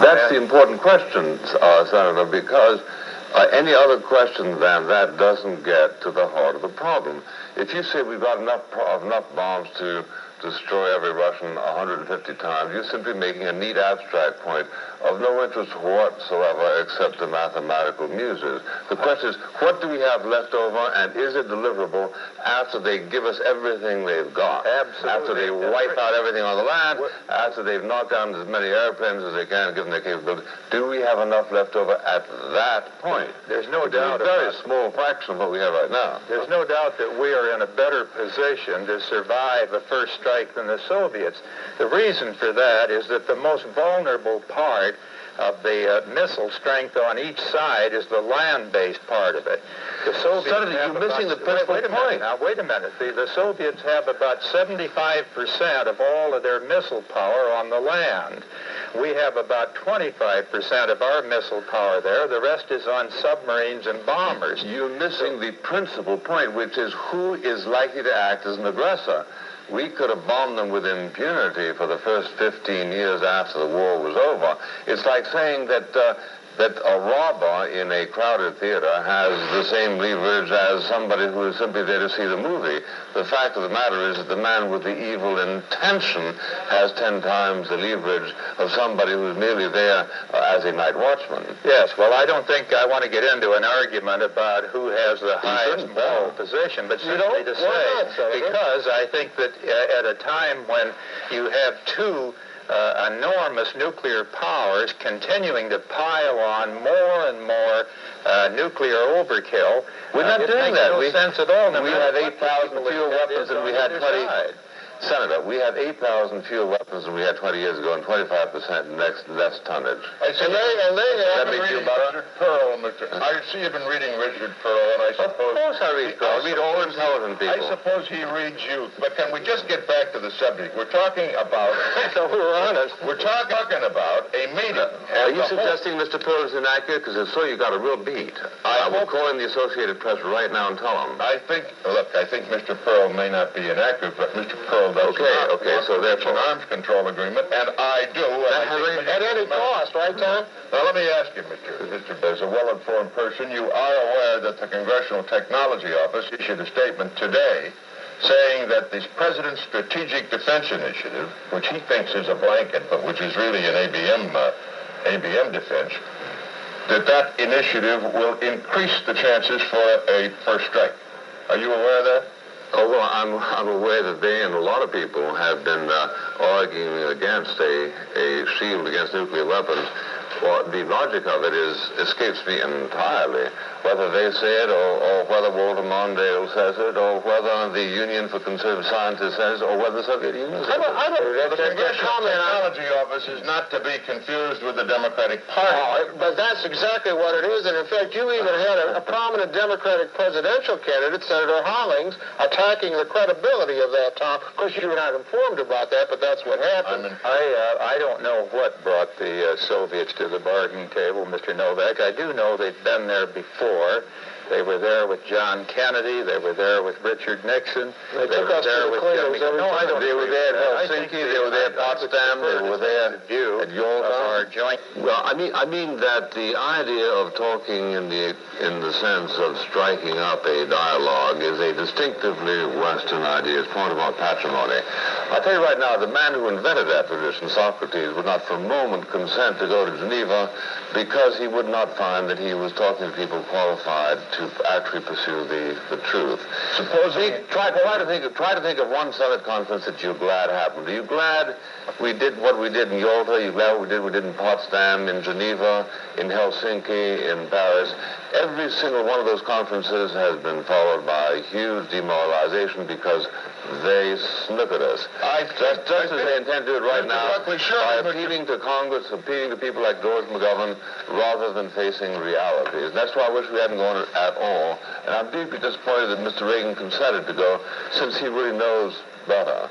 That's the important question, Senator, because any other question than that doesn't get to the heart of the problem. If you say we've got enough bombs to destroy every Russian 150 times, you're simply making a neat abstract point of no interest whatsoever except the mathematical muses. The question is, what do we have left over, and is it deliverable after they give us everything they've got? Absolutely. After they wipe out everything on the land, after they've knocked down as many airplanes as they can, given their capability, do we have enough left over at that point? There's no doubt. A very small fraction of what we have right now. There's no doubt that we are in a better position to survive a first strike than the Soviets. The reason for that is that the most vulnerable part of the missile strength on each side is the land-based part of it. The Soviets you're missing the principal point. Now, wait a minute. The Soviets have about 75% of all of their missile power on the land. We have about 25% of our missile power there. The rest is on submarines and bombers. You're missing the principal point, which is who is likely to act as an aggressor. We could have bombed them with impunity for the first 15 years after the war was over. It's like saying that a robber in a crowded theater has the same leverage as somebody who is simply there to see the movie. The fact of the matter is that the man with the evil intention has 10 times the leverage of somebody who's merely there as a night watchman. Yes, well, I don't think I want to get into an argument about who has the highest moral position, but simply to say, because I think that at a time when you have two enormous nuclear powers continuing to pile on more and more nuclear overkill. We're not doing that. No sense at all. We have 8,000 fewer weapons than we had 20. Senator, we have 8,000 fewer weapons than we had 20 years ago, and 25% less tonnage. I see. That makes you better? Pearl, I see you've been reading Richard Pearl, and I suppose... Of course I read Pearl. I read all intelligent people. I suppose he reads you. But can we just get back to the subject? We're talking about... So we're honest. We're talking about a meeting. Are you suggesting Mr. Pearl is inaccurate? Because if so, you got a real beat. I will call in the Associated Press right now and tell them. I think Mr. Pearl may not be inaccurate, but Mr. Pearl does Okay, so there's an arms control agreement, and I do. At any cost, right, Tom? Now, let me ask you, Mr. As a well-informed person, you are aware that the Congressional Technology Office issued a statement today saying that the President's Strategic Defense Initiative, which he thinks is a blanket, but which is really an ABM defense, that initiative will increase the chances for a first strike. Are you aware of that? Oh, well, I'm aware that they and a lot of people have been arguing against a shield against nuclear weapons. Well, the logic of it escapes me entirely. Whether they say it, or whether Walter Mondale says it, or whether the Union for Conservative Scientists says it, or whether the Soviet Union says it. The Congressional Technology Office is not to be confused with the Democratic Party. But that's exactly what it is. And in fact, you even had a prominent Democratic presidential candidate, Senator Hollings, attacking the credibility of that, Tom. Of course, you're not informed about that, but that's what happened. I don't know what brought the Soviets to the bargaining table, Mr. Novak. I do know they've been there before. They were there with John Kennedy. They were there with Richard Nixon. They were there with Jimmy. No, I don't. They were there at Helsinki. They were there at Potsdam. They were there at Yalta. Well, I mean that the idea of talking in the sense of striking up a dialogue is a distinctively Western idea. It's part of our patrimony. I'll tell you right now, the man who invented that tradition, Socrates, would not for a moment consent to go to Geneva because he would not find that he was talking to people qualified to actually pursue the truth. Supposing try to think of one summit conference that you're glad happened. Are you glad we did what we did in Yalta? Are you glad we did in Potsdam, in Geneva, in Helsinki, in Paris? Every single one of those conferences has been followed by huge demoralization because they snookered us. Just as they intend to do it right now by appealing to Congress, appealing to people like George McGovern, rather than facing realities. That's why I wish we hadn't gone at all. And I'm deeply disappointed that Mr. Reagan consented to go, since he really knows better.